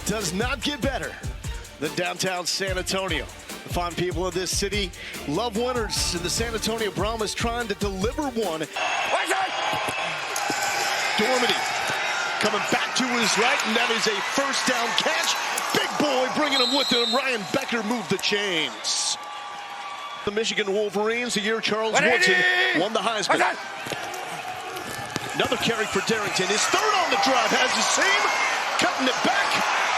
does not get better than downtown San Antonio. The fine people of this city love winners, and the San Antonio Brahmas trying to deliver one. Dormady coming back to his right, and that is a first down catch. Big boy bringing him with him. Ryan Becker moved the chains. The Michigan Wolverines, the year Charles Woodson won the Heisman. Another carry for Darrington. His third on the drive has the same. Cutting it back.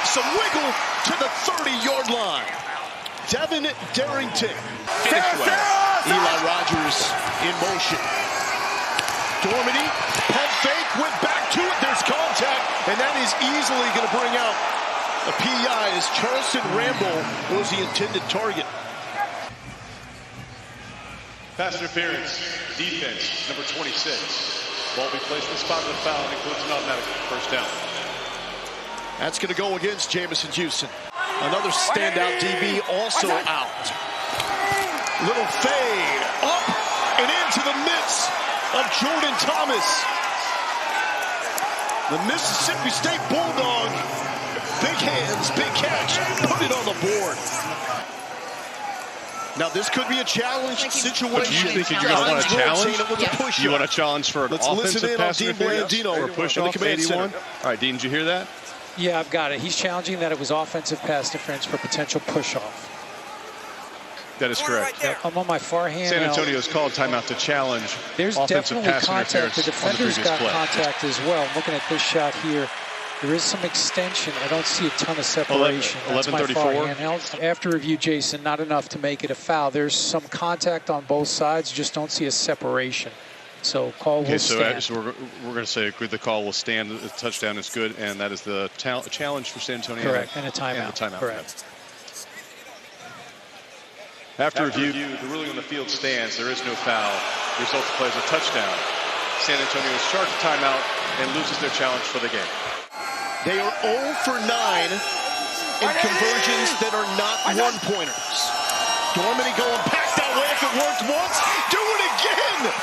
Some wiggle to the 30-yard line. Devin Darrington. Finish well. Eli Rogers in motion. Dormady, pump fake, went back to it. There's contact, and that is easily going to bring out a PI as Charleston Rambo was the intended target. Pass interference, defense, number 26. Ball be placed in the spot of the foul and includes an automatic first down. That's going to go against Jamison Houston. Another standout DB also out. Little fade up and into the midst of Jordan Thomas. The Mississippi State Bulldog. Big hands, big catch. Put it on the board. Now this could be a challenge situation. But you think you're going to want a challenge? Yeah. You want a challenge for an offensive pass interference or a push off 81? All right, Dean, did you hear that? Yeah, I've got it. He's challenging that it was offensive pass interference for potential push-off. That is correct. Yeah, I'm on my far hand. San Antonio's called timeout to challenge There's offensive definitely pass contact. interference The defender's on the got previous play. contact as well. I'm looking at this shot here. There is some extension. I don't see a ton of separation. That's my far handheld. After review, Jason, not enough to make it a foul. There's some contact on both sides. Just don't see a separation. So call will stand. So we're going to say the call will stand. The touchdown is good, and that is the challenge for San Antonio. Correct, and a timeout. And a timeout. Correct. After review, the ruling on the field stands. There is no foul. The result of the play is a touchdown. San Antonio is charged a timeout and loses their challenge for the game. They are 0 for 9 in conversions that are not one-pointers. Dormady going back that way. If it worked once, do it again.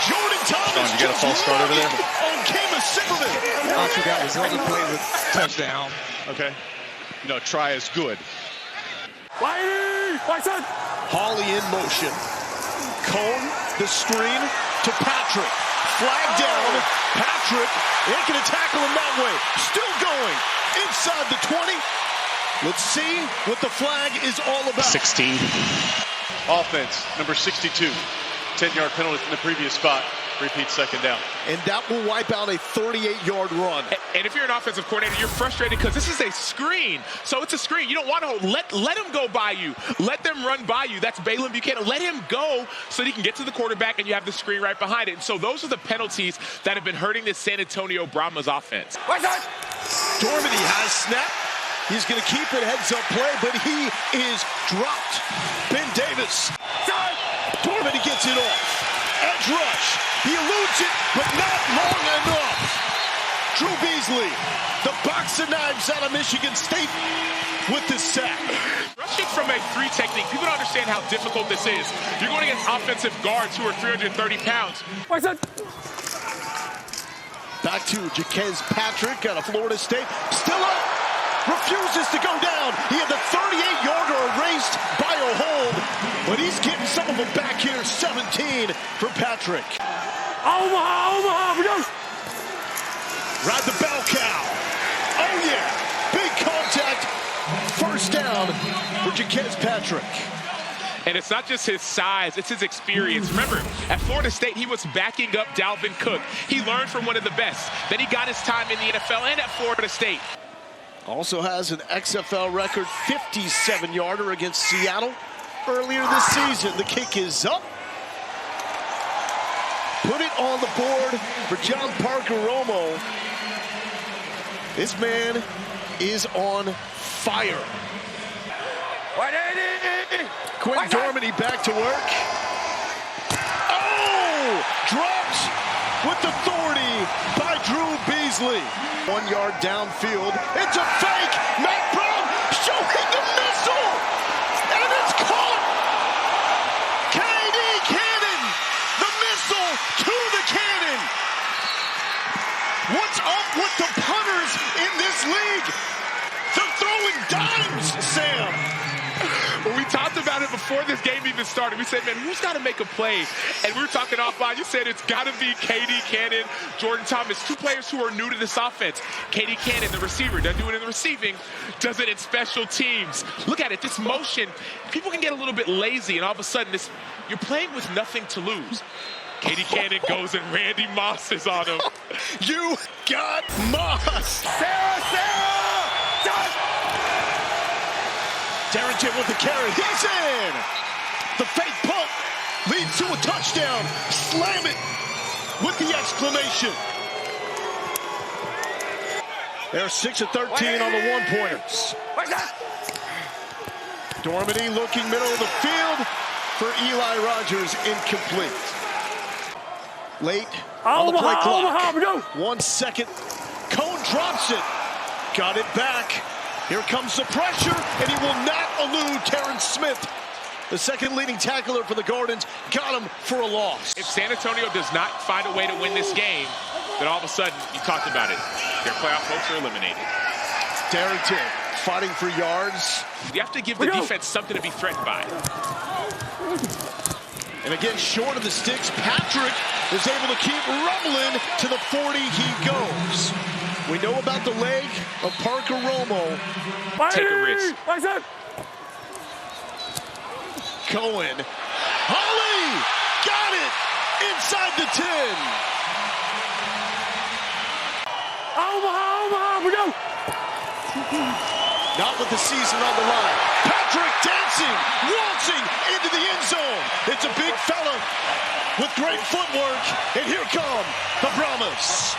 Jordan Thomas. You got a false start over there? On Kama Zimmerman. I forgot his other play with touchdown. Okay. No, try is good. Hawley in motion. Cone, the screen to Patrick. Flag down. Patrick ain't going to tackle him that way. Still going inside the 20. Let's see what the flag is all about. 16. Offense, number 62. 10-yard penalty from the previous spot. Repeat second down. And that will wipe out a 38-yard run. And if you're an offensive coordinator, you're frustrated because this is a screen. So it's a screen. You don't want to let him go by you. Let them run by you. That's Balaam Buchanan. Let him go so that he can get to the quarterback and you have the screen right behind it. And so those are the penalties that have been hurting this San Antonio Brahmas offense. Dormady has snap. He's going to keep it heads-up play, but he is dropped. Ben Davis. Dormady gets it off. Edge rush. He eludes it, but not long enough. Drew Beasley, the box of knives out of Michigan State with the sack. Rushing from a 3 technique, people don't understand how difficult this is. You're going against offensive guards who are 330 pounds. Back to Jaquez Patrick out of Florida State. Still up. Refuses to go down. He had the 38-yarder erased by a hold, but he's getting some of them back here. 17 for Patrick. Omaha, Ride the bell cow. Oh, yeah. Big contact. First down for Jaquez Patrick. And it's not just his size, it's his experience. Remember, at Florida State, he was backing up Dalvin Cook. He learned from one of the best. Then he got his time in the NFL and at Florida State. Also has an XFL record 57-yarder against Seattle earlier this season. The kick is up. Put it on the board for John Parker Romo. This man is on fire. Quentin Dormady back to work. Oh! Dropped with authority by Drew Beasley. 1 yard downfield. It's a fake. Matt Brown showing the missile. And it's caught. KD Cannon. The missile to the cannon. What's up with the punters in this league? before this game even started, we said, man, who's got to make a play? And we were talking offline. You said it's got to be KD Cannon, Jordan Thomas, two players who are new to this offense. KD Cannon, the receiver, doesn't do it in the receiving, does it in special teams. Look at it, this motion. People can get a little bit lazy, and all of a sudden, you're playing with nothing to lose. KD Cannon goes and Randy Moss is on him. You got Moss. Sarah! Done! Darrington with the carry. He's in. The fake punt leads to a touchdown. Slam it with the exclamation. They're 6 of 13 on the one-pointers. What's that? Dormady looking middle of the field for Eli Rogers, incomplete. Late on the play clock. 1 second. Cone drops it. Got it back. Here comes the pressure, and he will not elude Terrence Smith. The second leading tackler for the Gardens got him for a loss. If San Antonio does not find a way to win this game, then all of a sudden, you talked about it, their playoff hopes are eliminated. Darrington fighting for yards. You have to give the defense something to be threatened by. And again, short of the sticks, Patrick is able to keep rumbling to the 40 he goes. We know about the leg of Parker Romo. Take a risk. Cohen. Holly! Got it! Inside the 10. Omaha, we go! Not with the season on the line. Patrick dancing, waltzing into the end zone. It's a big fella with great footwork. And here come the Brahmas.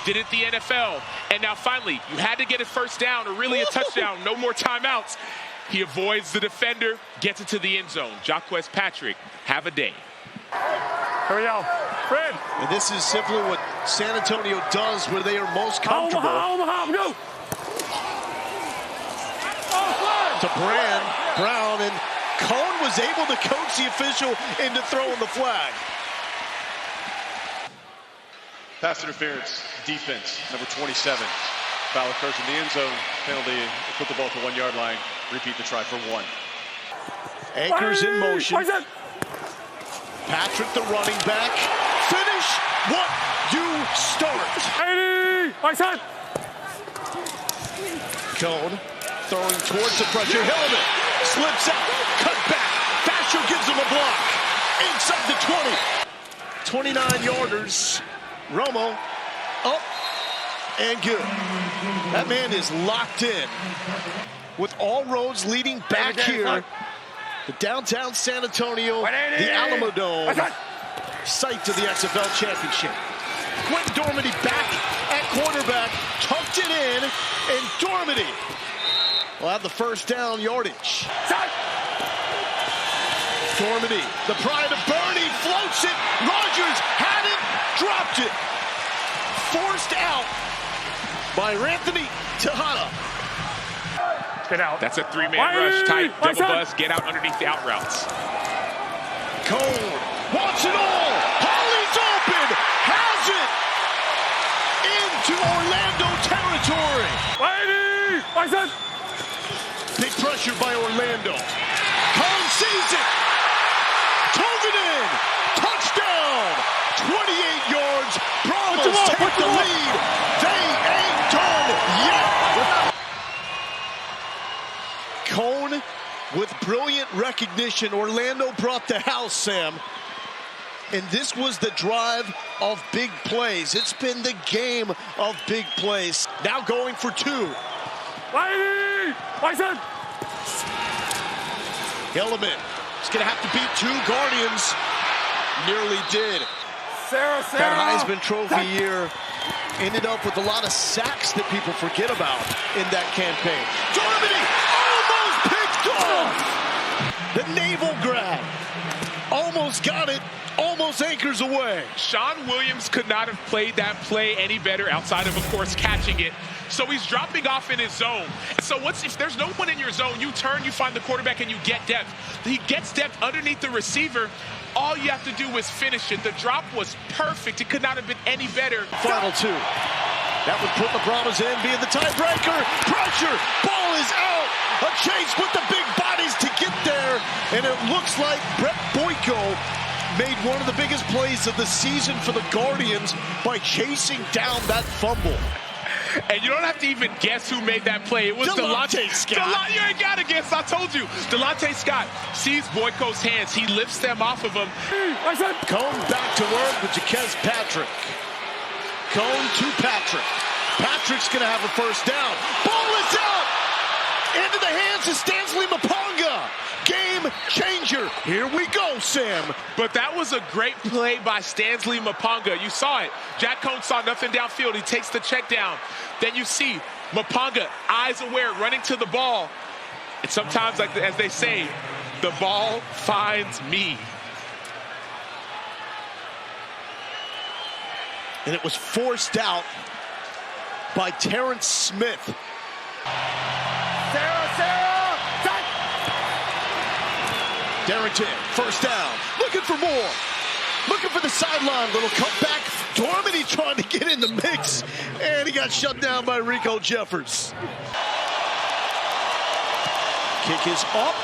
Did it the NFL. And now finally, you had to get a first down or really a touchdown. No more timeouts. He avoids the defender, gets it to the end zone. Jacquez Patrick, have a day. Here we go. Fred. And this is simply what San Antonio does where they are most comfortable. Omaha, go! To Brown, and Cone was able to coach the official into throwing the flag. Pass interference, defense, number 27. Foul occurs in the end zone. Penalty, put the ball at the 1 yard line. Repeat the try for 1. Akers in motion. Patrick, the running back. Finish what you start. 80! Cone throwing towards the pressure. Hillman slips out. Cut back. Thatcher gives him a block. Inside the 20. 29-yarders. Romo up and good. That man is locked in. With all roads leading back here, the downtown San Antonio, the Alamo Dome, site to the XFL championship. Quentin Dormady back at quarterback, tucked it in, and Dormady will have the first down yardage. Dormady, the pride of Bernie, floats it. Rogers had it, dropped it. Forced out by Anthony Tejada. Get out. That's a three-man rush, tight, double bust, get out underneath the out routes. Cone wants it all. Holly's open, has it into Orlando territory. Big pressure by Orlando. Cone sees it. Toes it in. Touchdown. 28 yards. Brahmas take the lead. They ain't done yet. Cone with brilliant recognition. Orlando brought the house, Sam. And this was the drive of big plays. It's been the game of big plays. Now going for 2. Hillman is going to have to beat 2 Guardians. Nearly did. That Heisman Trophy year ended up with a lot of sacks that people forget about in that campaign. Dormady almost picked off. The navel grab. Almost got it. Almost anchors away. Sean Williams could not have played that play any better outside of course, catching it. So he's dropping off in his zone. So if there's no one in your zone, you turn, you find the quarterback, and you get depth. He gets depth underneath the receiver. All you have to do is finish it. The drop was perfect. It could not have been any better. Final 2. That would put the Brahmas in, being the tiebreaker. Pressure. Ball is out. A chase with the big bodies to get there, and it looks like Brett Boyko made one of the biggest plays of the season for the Guardians by chasing down that fumble. And you don't have to even guess who made that play. It was Delonte Scott. You ain't got to guess. I told you. Delonte Scott sees Boyko's hands. He lifts them off of him. Cone back to work with Jaquez Patrick. Cone to Patrick. Patrick's going to have a first down. Ball is out. Into the hands of Stanley Maponga. Game changer. Here we go, Sam. But that was a great play by Stanley Maponga. You saw it. Jack Cone saw nothing downfield. He takes the check down. Then you see Maponga, eyes aware, running to the ball. And sometimes, like as they say, the ball finds me. And it was forced out by Terrence Smith. Darrington, first down, looking for more. Looking for the sideline, little cutback. Dormady trying to get in the mix, and he got shut down by Rico Jeffers. Kick is up,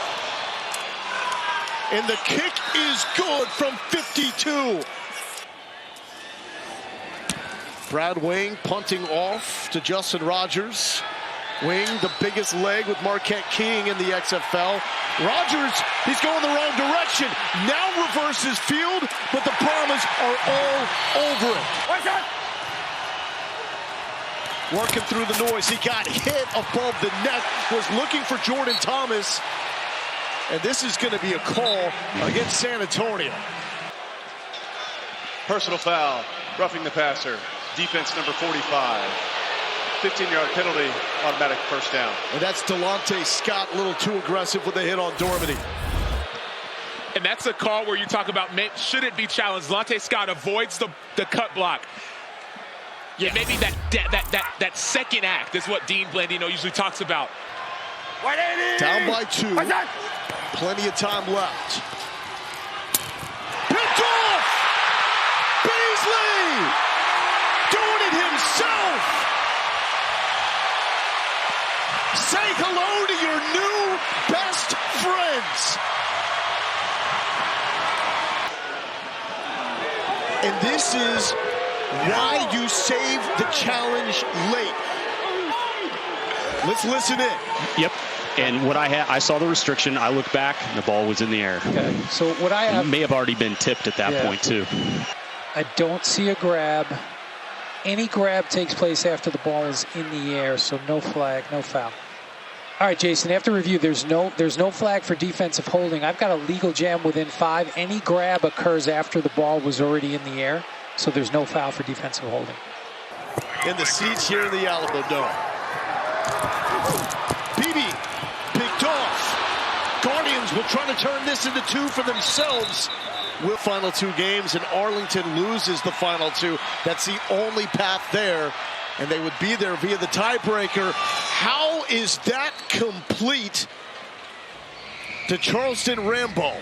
and the kick is good from 52. Brad Wing punting off to Justin Rogers. Wing, the biggest leg with Marquette King in the XFL. Rogers, he's going the wrong direction. Now reverses field, but the Brahmas are all over it. Working through the noise. He got hit above the neck, was looking for Jordan Thomas. And this is going to be a call against San Antonio. Personal foul, roughing the passer. Defense number 45. 15-yard penalty, automatic first down. And that's Delonte Scott, a little too aggressive with a hit on Dormady. And that's a call where you talk about, should it be challenged? Delonte Scott avoids the cut block. Yeah, maybe that second act is what Dean Blandino usually talks about. Down by 2. Plenty of time left. Picked off! Beasley! Doing it himself! Say hello to your new best friends. And this is why you save the challenge late. Let's listen in. Yep. And what I saw the restriction. I look back, and the ball was in the air. Okay. So what I have, it may have already been tipped at that point too. I don't see a grab. Any grab takes place after the ball is in the air, so no flag, no foul. All right, Jason, after review, there's no flag for defensive holding. I've got a legal jam within 5. Any grab occurs after the ball was already in the air, so there's no foul for defensive holding. In the seats here in the Alamo Dome. Beebe picked off. Guardians will try to turn this into 2 for themselves. With final 2 games, and Arlington loses the final 2. That's the only path there, and they would be there via the tiebreaker. How is that complete to Charleston Rambo?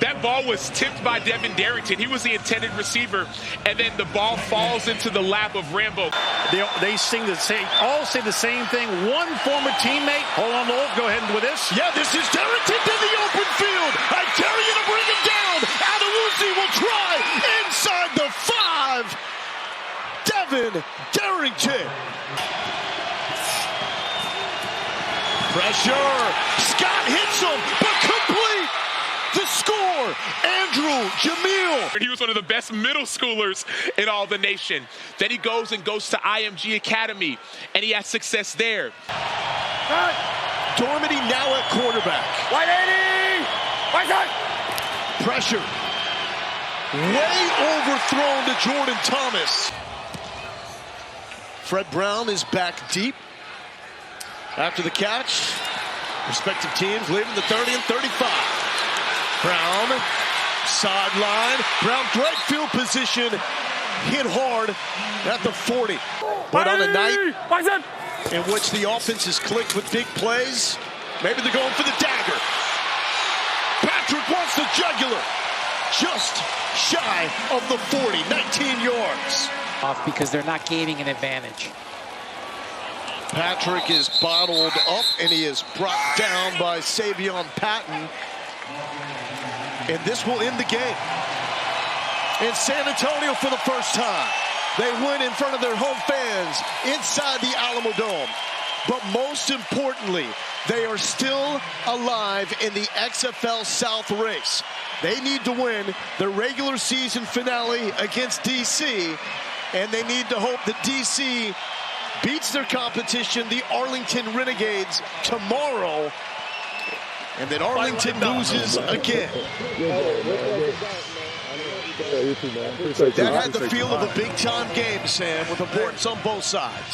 That ball was tipped by Devin Darrington. He was the intended receiver, and then the ball falls into the lap of Rambo. They all say the same thing. One former teammate. Hold on, Lowell. Go ahead with this. Yeah, this is Darrington to the open field. I carry it to bring him down. Adewusi will try inside the 5. Devin Darrington. Pressure. Scott hits him, but complete. The score, Andrew Jamil. He was one of the best middle schoolers in all the nation. Then he goes to IMG Academy, and he has success there. Dormady now at quarterback. 180! Pressure. Way overthrown to Jordan Thomas. Fred Brown is back deep. After the catch, respective teams leaving the 30 and 35. Brown, sideline. Brown, great field position, hit hard at the 40. But on a night in which the offense is clicked with big plays, maybe they're going for the dagger. Patrick wants the jugular. Just shy of the 40, 19 yards. Off because they're not gaining an advantage. Patrick is bottled up, and he is brought down by Savion Patton. And this will end the game. In San Antonio for the first time, they win in front of their home fans inside the Alamo Dome. But most importantly, they are still alive in the XFL South race. They need to win the regular season finale against DC, and they need to hope that DC beats their competition, the Arlington Renegades, tomorrow, and that Arlington loses again. That had the feel of a big-time game, Sam, with importance on both sides.